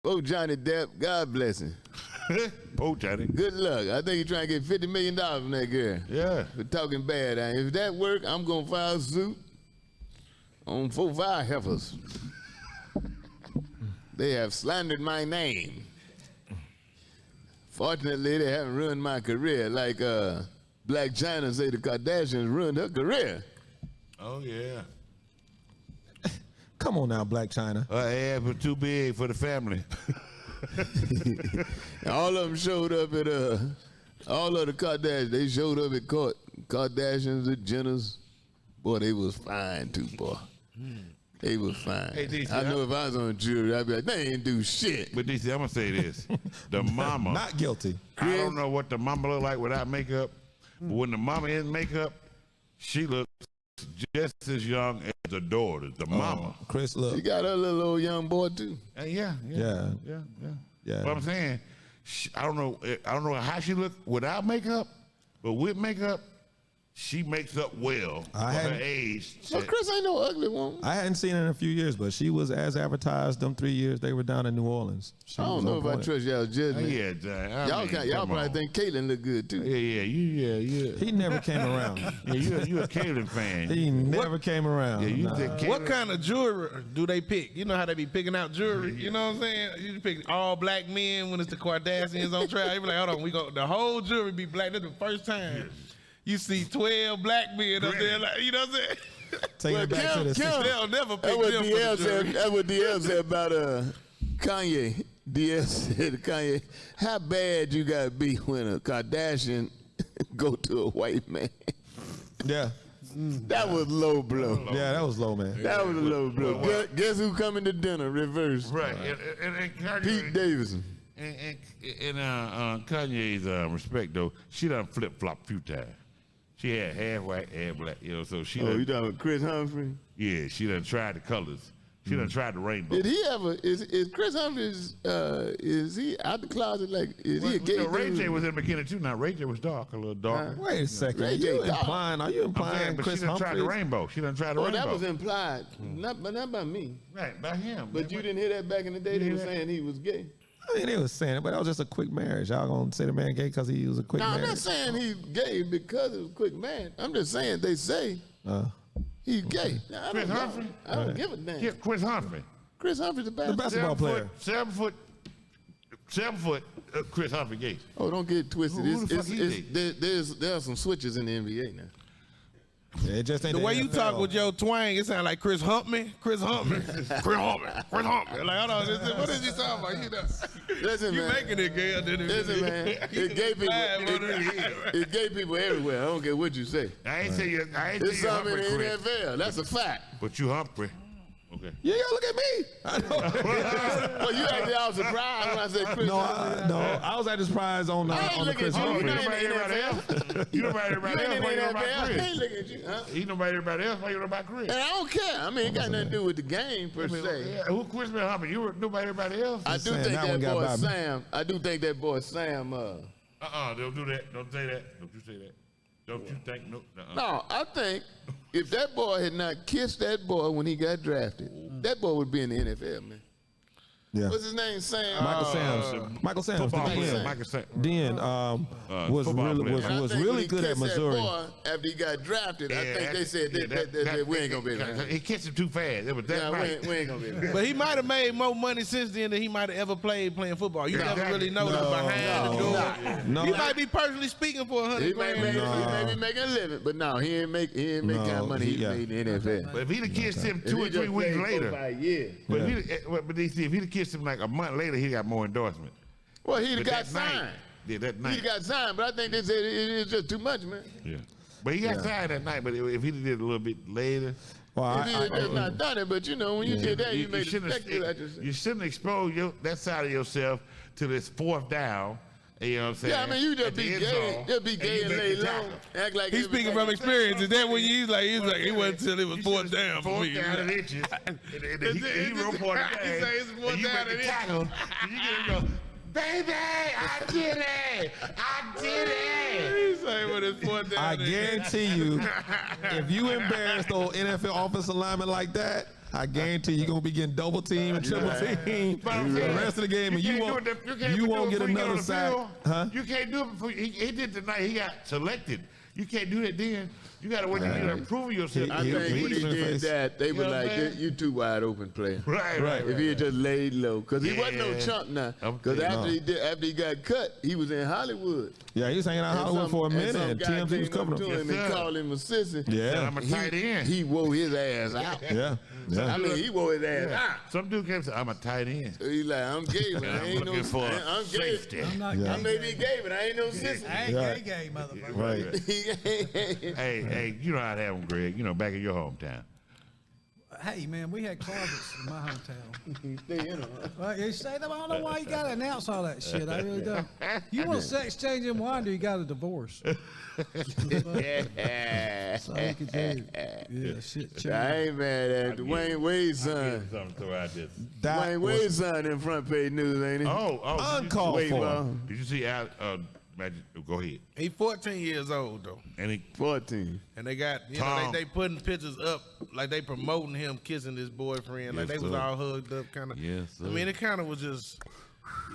Oh, Johnny Depp, God bless him. Oh, Johnny. Good luck. I think he's trying to get $50 million from that girl. Yeah. For talking bad. If that work, I'm going to file a suit on 4-5 heifers. They have slandered my name. Fortunately, they haven't ruined my career like Black China say the Kardashians ruined her career. Oh, yeah. Come on now, Black China. Her ass was too big for the family. All of them showed up at all of the Kardashians. They showed up at court. Kardashians, the Jenners, boy, they was fine too, boy. They was fine. Hey, DC, I know if I was on the jury, I'd be like, they ain't do shit. But DC, I'm gonna say this: the mama Not guilty. I don't know what the mama look like without makeup, but when the mama in makeup, she looks just as young as the daughter, the mama. Chris, look. You got her little old young boy too. Yeah. Yeah. But I'm saying, I don't know how she look without makeup, but with makeup, she makes up well for her age. Well, Chris ain't no ugly woman. I hadn't seen her in a few years, but she was as advertised them 3 years they were down in New Orleans. I don't know if I trust y'all judgment. Yeah, John. Y'all probably think Caitlyn look good too. Yeah. He never came around. Yeah, you a Caitlyn fan. He never came around. Yeah, you think Caitlyn. What kind of jewelry do they pick? You know how they be picking out jewelry? You know what I'm saying? You pick all black men when it's the Kardashians on trial. You be like, hold on, the whole jewelry be black. That's the first time you see 12 black men up there. Like, you know what I'm saying? Taking it back to the system. They'll never pick That's what them for the jewelry. That's what DL said about Kanye. DL said to Kanye, how bad you gotta be when a Kardashian go to a white man? Yeah. That was low blow. Yeah, that was low, man. That was a low blow. Guess who coming to dinner? Reverse. Right. And Kanye, Pete Davidson. And Kanye's respect though, she done flip flop a few times. She had half white, half black, so she. Oh, you talking about Chris Humphrey? Yeah, she done tried the colors. She done tried the rainbow. Did he ever? Is Chris Humphrey? Is he out the closet? Like, is he a gay dude? Ray J was in the beginning too. Now Ray J was dark, a little darker. Wait a second. Ray J Are you implying But Chris she done tried Humphrey? the rainbow. She done tried the rainbow. That was implied, not by me. Right, by him. But you didn't hear that back in the day. They were saying he was gay. I mean, they was saying it, but that was just a quick marriage. Y'all gonna say the man gay because he was a quick No, marriage? I'm not saying he's gay because it was a quick man. I'm just saying they say he's gay. Now, Chris Humphrey? I don't give a damn. Yeah, Chris Humphrey. Chris Humphrey's the basketball player. 7 foot Chris Humphrey gay. Oh, don't get twisted. Who the fuck he There are some switches in the NBA now. Yeah, it just ain't The way you NFL. talk with your twang, it sound like Chris Humphrey. Chris Humphrey. Chris Humphrey. Chris Humphrey. Like, hold on, what is he talking about? You know, Listen, you man. making it gay. Listen, man. It's gay people. It's gay people everywhere. I don't care what you say. I ain't say you. There's something in Humphrey, the Chris. NFL. That's a fact. But you Humphrey. Okay. Yeah, look at me. I know. Well, you actually all surprised when I said Chris. No, I was at this prize on I ain't the looking Chris at you. Humphrey. You ain't in the Everybody else. NFL. You know about everybody else. Why you know about I Chris? ain't looking at you. Huh? He know about everybody else. Why you know about Chris? And I don't care. I mean, it got nothing to do with the game per se. Yeah, who Chris Humphrey? You know about everybody else? I do saying think that that one got boy by me. Sam. I do think that boy Sam. Don't do that. Don't say that. Don't you say that. Don't you think? No. No, I think if that boy had not kissed that boy when he got drafted, that boy would be in the NFL, man. Yeah. What's his name? Sam. Michael Samms. Michael Samms. Football the player. DN. Michael Samms. DN was football really player. was, And I was think really when he good at kissed that Missouri. boy after he got drafted, I think they said that we ain't gonna be able to. He kissed him too fast. It was that Yeah, night. we ain't gonna be able to. But he might have made more money since then than he might have ever played playing football. You never really know the behind the door. No. He might be personally speaking for He $100 may grand. be making a living, but no, he ain't make kind of money he made in the NFL. But if he'd have kissed him 2 or 3 weeks later, but if he'd have kissed him like a month later, he got more endorsement. Well, he'd have But got that night- signed. Yeah, that He'd night. have got signed, but I think they said it's just too much, man. Yeah. But he got signed that night. But if he did it a little bit later, Well, If he had just not done it, but you know, when you did that, you made a spectacle out yourself. you shouldn't expose that side of yourself to this 4th down. You know what I'm saying? Yeah, I mean, you just At the be end gay, zone, just be gay and you lay make the low, tackle. act like He's speaking from experience. Is that when he's like it wasn't until it was 4th down for me. 4th down and inches. And the hero part of the He game. say it's 4th and you down make the and tackle. And you get him go, baby, I did it. I did it. He say when it's 4th down. I guarantee you, if you embarrass the NFL offensive lineman like that, I guarantee you're gonna be getting double team and triple team the rest of the game, and you won't get another sack. Huh? You can't do it before he did tonight. He got selected. You can't do that then. You got to wait until you prove yourself. I think when he did that, they were like, "You too wide open, player." Right. If he had just laid low, because he wasn't no chump now. Because after he got cut, he was in Hollywood. Yeah, he was hanging out in Hollywood for a minute, and TMZ was covering him. And called him assistant. Yeah, I'm a tight end. He wore his ass out. Yeah. I mean, he wore his ass out. Some dude came and said, "I'm a tight end." So he like, "I'm gay, but I ain't no I'm safety." I may be gay, but I ain't no assistant. I ain't gay, motherfucker. Right. Hey, you know how to have them, Greg. You know, back in your hometown. Hey, man, we had closets in my hometown. Stay in them. Well, you say that, I don't know why you got to announce all that shit. I really don't. You want sex change and wonder, you got a divorce. So you can do. Yeah, shit change. I ain't mad at Dwayne Wade's son. Something to throw out this. Dwayne Wade's son in front page news, ain't he? Oh, uncalled for. Did you see Magic? Go ahead. He 14 years old though, And he 14. and they got they putting pictures up like they promoting him kissing his boyfriend, like Yes, they was sir. all hugged up, kind of. Yes, sir. I mean, it kind of was just.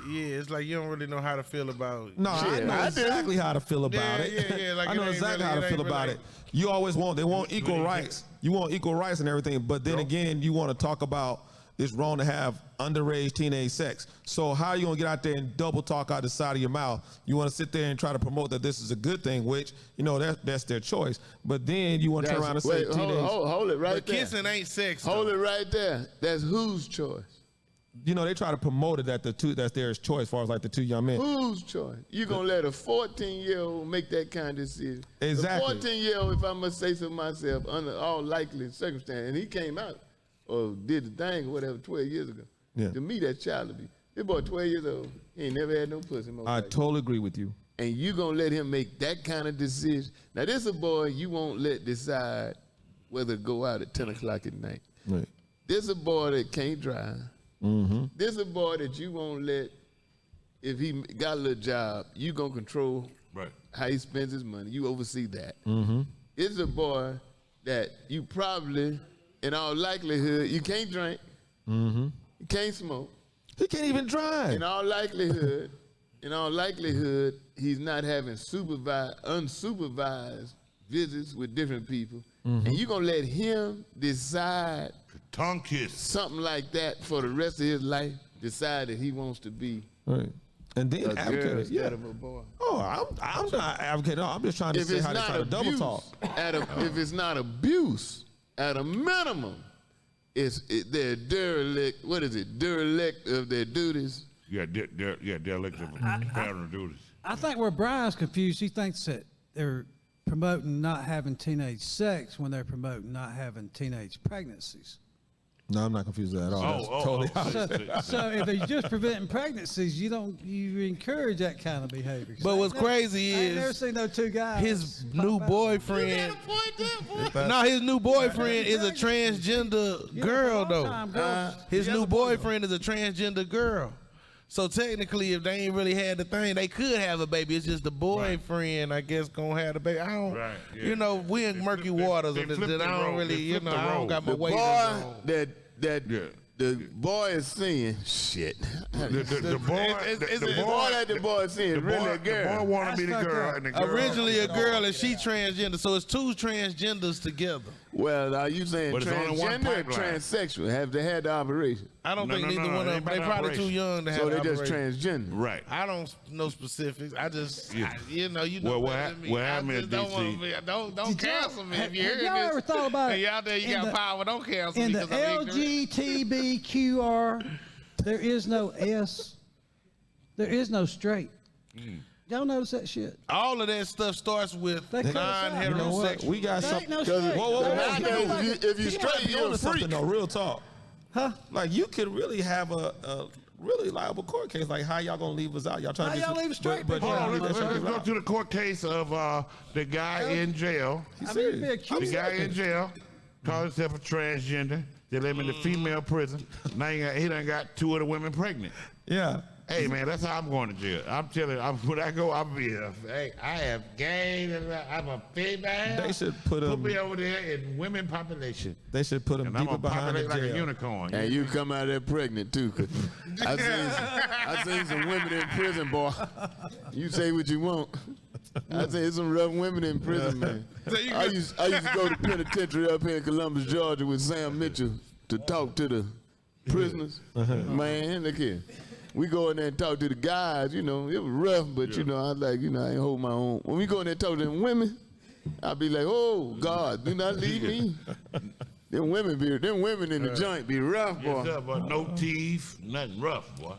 Yeah, it's like you don't really know how to feel about. No, I know exactly how to feel about Yeah, it. yeah, like I it know ain't exactly really- how to it feel ain't about really- it. You always they want equal rights. You want equal rights and everything, but then again, you want to talk about it's wrong to have underage teenage sex. So how are you gonna get out there and double talk out the side of your mouth? You want to sit there and try to promote that this is a good thing, which that's their choice. But then you want to turn around and say teenage. Hold it right But there. kissing ain't sex. Hold though. it right there. That's whose choice? They try to promote it that's their choice as far as like the two young men. Whose choice? You gonna let a 14-year-old make that kind of decision? Exactly. The 14-year-old, if I must say so myself, under all likely circumstances, and he came out or did the thing or whatever 12 years ago. Yeah. To me, that child to be. This boy 12 years old. He ain't never had no pussy. I totally agree with you. And you gonna let him make that kind of decision? Now this a boy you won't let decide whether to go out at 10 o'clock at night. Right. This a boy that can't drive. Mm-hmm. This a boy that you won't let, if he got a little job, you gonna control how he spends his money. You oversee that. Mm-hmm. It's a boy that you probably, in all likelihood, you can't drink. Mm-hmm. You can't smoke. He can't even drive. In all likelihood, he's not having unsupervised visits with different people. Mm-hmm. And you gonna let him decide tongue kiss something like that for the rest of his life, decide that he wants to be right. And then a girl advocate. instead Yeah. of a boy. Oh, I'm not advocating. No, I'm just trying to If say it's how they not try to double abuse, talk. if it's not abuse, at a minimum, they're derelict. What is it? Derelict of their duties. Yeah, derelict of parental duties. I think where Brian's confused, he thinks that they're promoting not having teenage sex when they're promoting not having teenage pregnancies. No, I'm not confused at all. That's totally opposite. So if they're just preventing pregnancies, you encourage that kind of behavior. But what's crazy I ain't never is seen those two guys. his new boyfriend. No, his new boyfriend is a transgender girl though. His new boyfriend is a transgender girl. So technically, if they ain't really had the thing, they could have a baby. It's just the boyfriend, I guess, gonna have the baby. I don't, we in murky waters on this. That I don't really, I don't got my The weight boy on. the boy is seeing shit. The boy that the boy is seeing really a girl. The boy want to be the That's girl, fucked and the girl. Originally a girl and she transgender, so it's two transgenders together. Well, are you saying But it's only one transgender or pipeline. transsexual? Have they had the operation? I don't No, think no, neither no, one it of ain't them. They about probably operation. too young to have. So the they just operation. transgender. Right. I don't know specifics. I just, you know Well, what better than me. what I happened just is don't want DC. to be. Don't cancel me if you hear Have y'all ever this. thought about Hey, it? y'all there, you In got the- power. Don't cancel In me the because I'm ignorant. LGBTQR, there is no S. There is no straight. Y'all notice that shit? All of that stuff starts with They cut us out. You know what? non-heterosexual. We got There ain't something. no straight. Whoa, Nowadays, if you You might straight, be you're onto a freak. something though. Real talk. Huh? Like you could really have a really liable court case. Like how y'all gonna leave us out? Y'all trying How to y'all leave us straight but people y'all out? leave Let's us straight go out. to the court case of the guy in jail. He's I mean, serious. be accused. The guy in jail called himself a transgender. They let him in the female prison. Now he done got 2 other women pregnant. Yeah. Hey man, that's how I'm going to jail. I'm telling you, when I go, I'm be hey, I have gained. I'm a female. They should put me over there in women population. They should put him And I'm deeper gonna behind the populate like a jail. unicorn. And you come out there pregnant too. 'Cause I seen some women in prison, boy. You say what you want. I say some rough women in prison, man. I used to go to penitentiary up here in Columbus, Georgia, with Sam Mitchell to talk to the prisoners. Man, look here. We go in there and talk to the guys, you know, it was rough, but you know, I was like, you know, I ain't hold my own. When we go in there and talk to them women, I'll be like, oh God, do not leave me. Them women in the joint be rough, boy. Yes, sir, but no teeth, nothing rough, boy.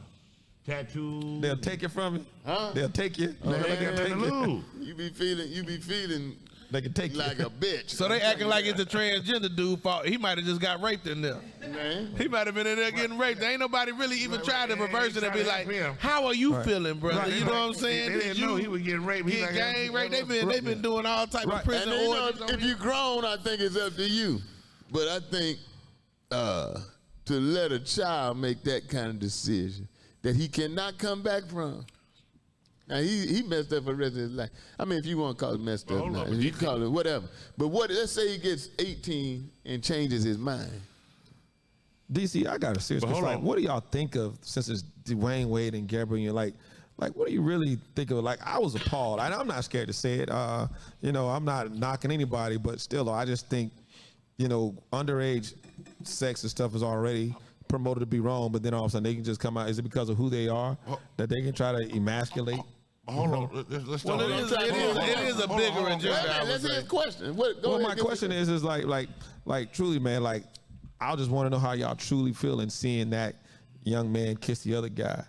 Tattoos. They'll take it from you. Huh? They'll take you. Man, They'll take you. you be feeling They can take like you. a bitch. So they acting like it's a transgender dude fault. He might have just got raped in there. Man. He might have been in there getting raped. There ain't nobody really even tried to reverse it and be like, Trying to help him. how are you feeling, brother? Right, You know what I'm saying? They didn't know he was getting raped. He Get like, gang raped. They've been doing all type of prison And you know, orders. if you're grown, I think it's up to you. But I think to let a child make that kind of decision that he cannot come back from. Now he messed up for the rest of his life. I mean, if you want to call it messed up, now, you call it whatever. But let's say he gets 18 and changes his mind. DC, I got a serious question. Like, what do y'all think of since it's Dwayne Wade and Gabrielle? Like, what do you really think of? Like, I was appalled. I'm not scared to say it. You know, I'm not knocking anybody, but still, I just think, you know, underage sex and stuff is already promoted to be wrong, but then all of a sudden they can just come out. Is it because of who they are that they can try to emasculate? Hold on. Let's Well, it is a bigger agenda. Let's hear his question. My question is like truly, man, like, I just want to know how y'all truly feel in seeing that young man kiss the other guy.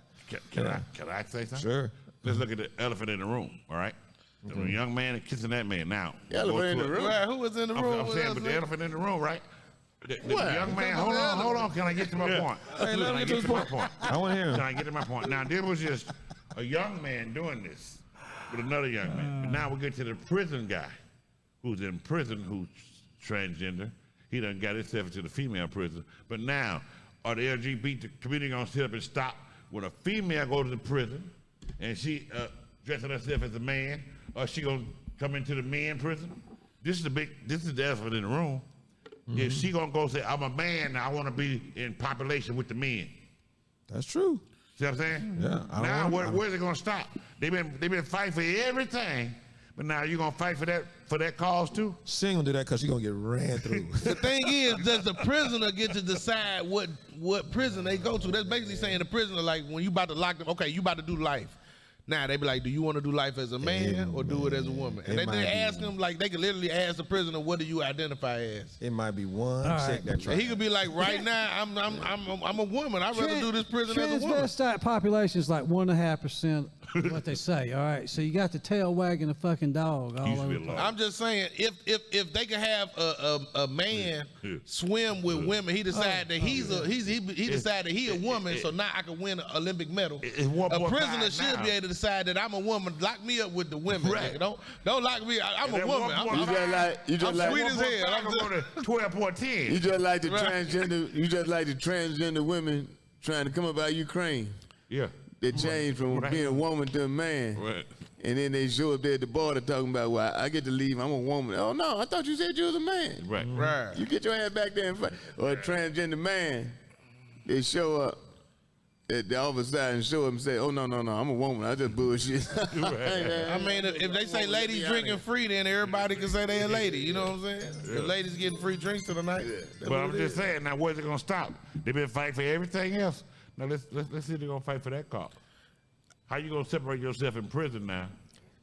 Can I say something? Sure. Let's look at the elephant in the room, all right? The young man kissing that man now. Elephant in the room? Right, who was in the room? I'm saying, but the elephant in the room, right? The What? young man, hold on. Can I get to my point? Hey, let Can me I get to get to my point? I want to hear Can him. I get to my point? Now, there was just a young man doing this with another young man. But now we get to the prison guy who's in prison, who's transgender. He done got himself into the female prison. But now, are the LGBT community going to sit up and stop when a female goes to the prison and she dressing herself as a man, or she going to come into the men prison? This is the elephant in the room. If she gonna go say, I'm a man now, I wanna be in population with the men. That's true. See what I'm saying? Yeah. Now where's it gonna stop? They been fighting for everything, but now you gonna fight for that cause too? She ain't gonna do that because she gonna get ran through. The thing is, does the prisoner get to decide what prison they go to? That's basically saying the prisoner, like, when you about to lock them, okay, you about to do life. Now they be like, do you want to do life as a man or do it as a woman? And they ask them, like, they can literally ask the prisoner, what do you identify as? It might be one chick that And tried. he could be like, right now, I'm a woman. I'd rather do this prison as a woman. Transvestite population is like 1.5% what they say. All right, so you got the tail wagging a fucking dog all over. I'm just saying, if they can have a man swim with women, he decide that he decided he a woman, so now I can win an Olympic medal. A prisoner should be able to decide that I'm a woman. Lock me up with the women. Right. Don't lock me. I'm a woman. You just like sweet as hell. I'm going to 12.10. You just like the transgender. You just like the transgender women trying to come up out of Ukraine. Yeah. They changed from being a woman to a man. Right. And then they show up there at the border talking about, well, I get to leave. I'm a woman. Oh, no, I thought you said you was a man. Right. Right. You get your ass back there and fight. Or a transgender man, they show up at the office side and show up and say, oh, no, I'm a woman. I just bullshit. I mean, if they say ladies drinking free, then everybody can say they a lady. You know what I'm saying? The ladies getting free drinks tonight. But I'm just saying, now where's it gonna stop? They've been fighting for everything else. Now let's see if they're gonna fight for that cause. How you gonna separate yourself in prison now?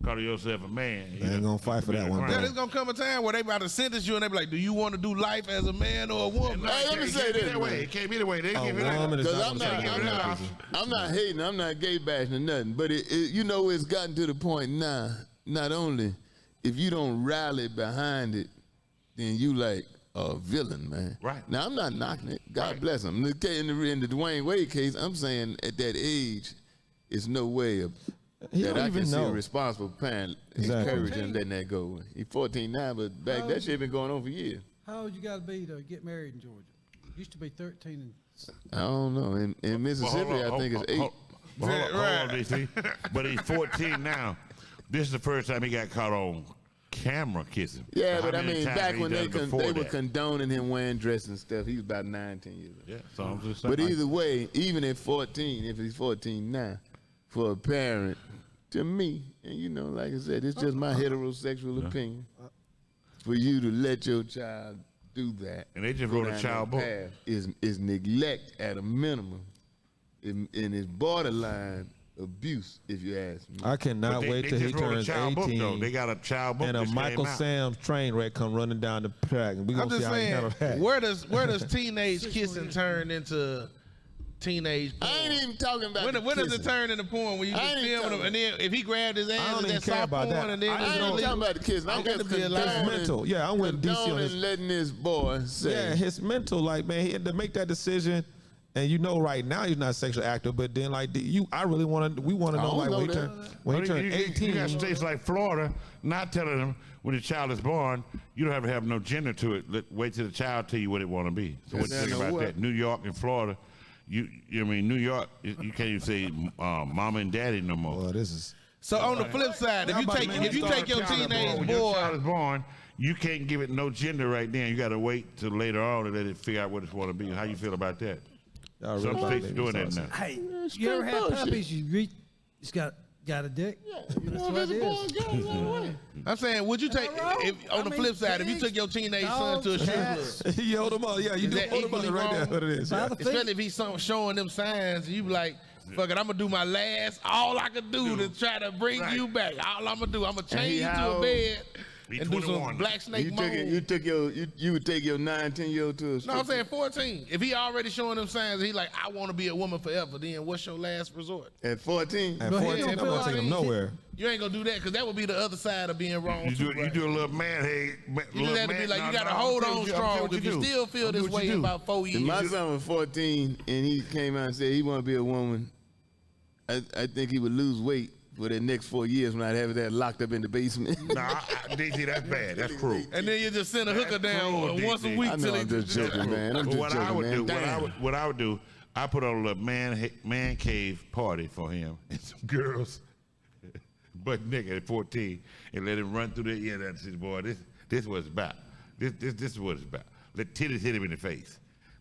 Call yourself a man. They ain't gonna fight for that one, Yeah, bro. there's gonna come a time where they about to sentence you and they be like, do you want to do life as a man or a woman? Hey, let me say this, man. It can't be the way. They give it woman is Because not gonna take it. I'm not hating, I'm not gay bashing or nothing, but you know it's gotten to the point now, not only if you don't rally behind it, then you like a villain, man. Right. Now, I'm not knocking it. God bless him. In the Dwayne Wade case, I'm saying at that age, it's no way He that don't I even can see know. a responsible parent Exactly. encouraging letting that go. He's 14 now, but back that shit been going on for years. How old you got to be to get married in Georgia? Used to be 13 and I don't know. In Mississippi, I think it's 8. Hold on, DC. But he's 14 now. This is the first time he got caught on camera kissing. Yeah, So but how I many mean, times back he when done before they were that? condoning him wearing dress and stuff, he was about 9, 10 years old. Yeah, so I'm just saying. But either way, even at 14, if he's 14 now, for a parent, to me, and you know, like I said, it's just my heterosexual opinion, for you to let your child do that. And they just go wrote a down child that book. path is neglect at a minimum, and it's borderline abuse, if you ask me. I cannot But wait till he just wrote a turns child book, 18 though. They got a child book and a that just Michael came out. Sam's train wreck come running down the track. And we I'm gonna see just how he handle saying, that. where does teenage kissing turn into teenage porn? I ain't even talking about When does it kissing. turn into porn? When you I just ain't even filming him, talking- and then if he grabbed his I ass, don't is even that care soft about porn? that. And then I it's ain't even illegal? talking about the kids. I'm I got just to be allowed. His mental. Yeah, I'm with DC on condoning his. letting this boy say. Yeah, his mental. Like, man, he had to make that decision. And you know, right now he's not sexually active, but then like I really want to. We want to know don't like know when that. he turned You 18. got states like Florida not telling them when the child is born, you don't have to have no gender to it. Wait till the child tell you what it want to be. So what do you think about that? New York and Florida, I mean, New York, you can't even say mama and daddy no more. Well, this is. So on the flip side, if you take your teenage when your child boy, is born, you can't give it no gender right then. You got to wait till later on to let it figure out what it want to be. How you feel about that? Y'all Some real states about doing that. that now. hey, you ever had bullshit. puppies? You reach, it's got a dick. That's what it is. I'm saying, would you take on the flip side, if you took your teenage son to a strip club, You hold him up. Yeah, you Is do that hold him up equally right there. wrong? What it is. Yeah. especially if he's showing them signs, you be like, fuck it, I'm gonna do my last, all I can do to try to bring you back. All I'm gonna do, I'm gonna chain you to how a old? bed He and do 21. some black snake You would take your 9, 10-year-old to a No, I'm saying 14. If he already showing them signs, he like, I want to be a woman forever. Then what's your last resort? At 14. At But he 14, don't I'm feel not like taking him he- nowhere. You ain't gonna do that because that would be the other side of being wrong. You too, do, right? you do a little man, hey, You just have to be like, you gotta hold on strong. If you still feel this way in about 4 years, My son was 14 and he came out and said he want to be a woman. I think he would lose weight for the next 4 years when I'd have that locked up in the basement. Nah, DC, that's bad. That's cruel. and then you just send a hooker down cruel, once a DC. week I till know he I'm just joking, man. I'm But just what joking, I would man. do, Damn. what I would do, I put on a little man cave party for him and some girls, but nigga at 14, and let him run through the end and say, boy, this what it's about. This is what it's about. Let titties hit him in the face.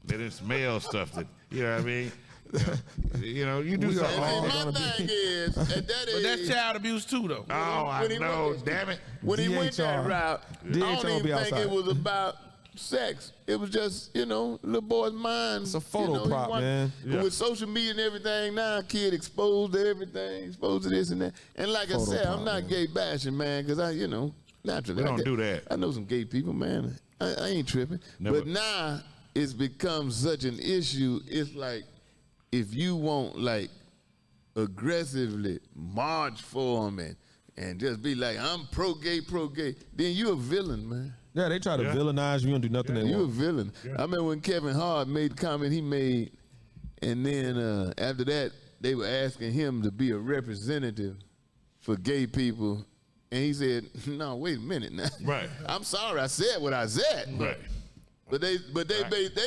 Let him smell stuff that, you know what I mean? You do We are something. all My gonna thing is, at that But age, that's child abuse too, though. Oh, I when he know, went- damn it. when he went that DHR. route, I DHR don't even be think outside. it was about sex. It was just, little boy's mind. It's a photo he prop, man. But with social media and everything now, kid exposed to everything, exposed to this and that. And like I Photo said, prop, I'm not man. gay bashing, man, because naturally. We don't do that. I know some gay people, man. I ain't tripping. Never. But now it's become such an issue. It's like if you won't like aggressively march for them and just be like, I'm pro-gay, then you a villain, man. Yeah, they try to villainize you and do nothing they You a want. villain. I remember when Kevin Hart made the comment he made, and then after that, they were asking him to be a representative for gay people, and he said, "No, wait a minute now. Right. I'm sorry, I said what I said. Right. But they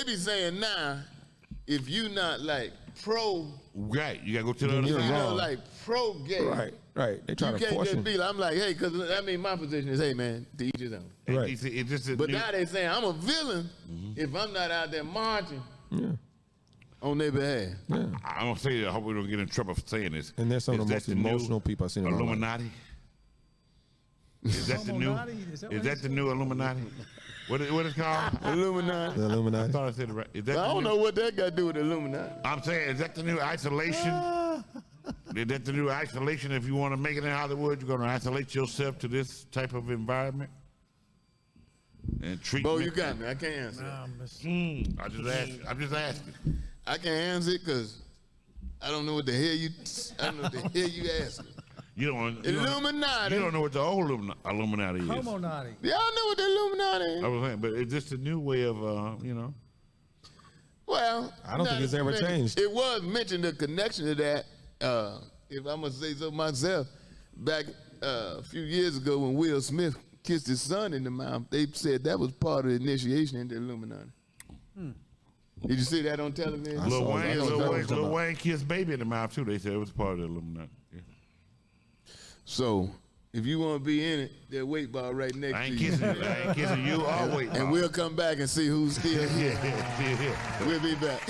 be saying now, if you not like pro, Right, you gotta go to the other You're side. wrong. like pro-gay, Right. They try you to can't force just you. be like, I'm like, hey, because my position is, hey, man, to each his own. Hey, Right. DC, it's just a But new- now they saying I'm a villain if I'm not out there marching Yeah. on their behalf. I'm gonna say that. I hope we don't get in trouble for saying this. And they're some of Is the that most new emotional people I've seen in my life. Illuminati. Is that the new? Illuminati? Is that what Is that the new Illuminati? What is it called? Illuminati. The I Illuminati. thought I said it right. Is that I the don't new- know what that got to do with Illuminati. I'm saying, is that the new isolation? Is that the new isolation? If you want to make it in Hollywood, you're going to isolate yourself to this type of environment and treat. Bo, you got me. I can't answer that. I'm just asking. I can't answer it because I don't know what the hell you asking. You don't. Illuminati. You don't know what the old Illuminati is. Homonati. Y'all know what the Illuminati is. I was saying, but is this the new way of, Well, I don't think it's ever changed. It was mentioned the connection to that. If I'm gonna say so myself, back a few years ago when Will Smith kissed his son in the mouth, they said that was part of the initiation into Illuminati. Did you see that on television? Lil Wayne kissed Baby in the mouth too. They said it was part of the Illuminati. Yeah. So if you want to be in it, that weight bar right next to you. I ain't kissing you or weight bar. And we'll come back and see who's still here. Yeah. We'll be back.